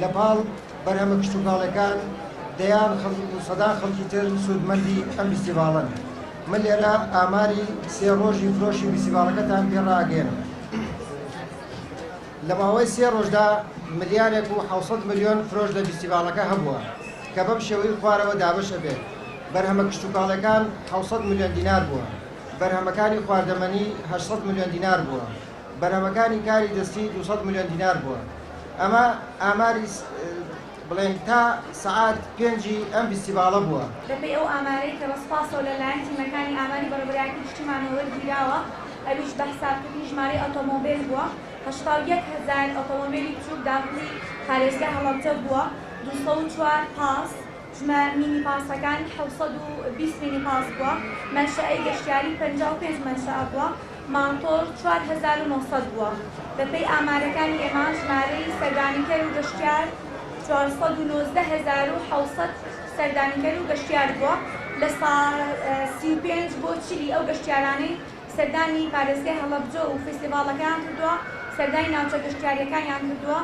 لە پاڵ بەرهەمە کشتتوکاڵەکان دەیان سەدان خەڵکی تر سوودمەندی ئەم فیستیڤاڵن. من لێرە ئاماری 3 ڕۆژی فرۆشی فیستیڤاڵەکەتان پێڕاگەێنم. لە ماوەی 3 ڕۆژدا ملیارێک و 700 ملیۆن فرۆش لە فیستیڤاڵەکە هەبووە کە بەم شێوەی خوارەوە دابەشە بێت. بەرهەمە کشتتوکاڵەکان 700 ملیۆن دینار بووە، بەرهەمەکانی خواردەمەنی 800 ملیۆن دینار بووە، بەرهەمەکانی کاری دەستی 200 ملیۆن دینار بووە. ئەمە ئاماری بڵێن تا سعات 5 ئەم فیستیڤاڵە بووە. دەبێ ئەو ئامارەی کە بەسپاسەوە لەلایەن تیمەکانی ئاماری بەڕێوەبەرایەتی گشتیمانەوە گیراوە، ئەویش بە حسابکردنی ژمارەی ئۆتۆمۆبیل بووە. 81,000 ئۆتۆمۆبیلی بچووک داخلی پارێزگای هەڵەبجە بووە، 204 پاس، مینی پاسەکان 720 مینی پاس بووە، مەنشەی گەشتیاری 55 مەنشە بووە، مانتۆر 4900 بووە. بەپێی ئامارەکانی ئێمە ژمارەی سەردانیکەر و گەشتیار 419,700 سەردانیکەر و گەشتیار بووە. لە ساڵ 35 بۆ 40 ئەو گەشتیارانەی سەردانی پارێزگای هەڵەبجە و فیستیڤاڵەکەیان کردووە، سەردانی ناوچە گەشتیاریەکانیان کردووە.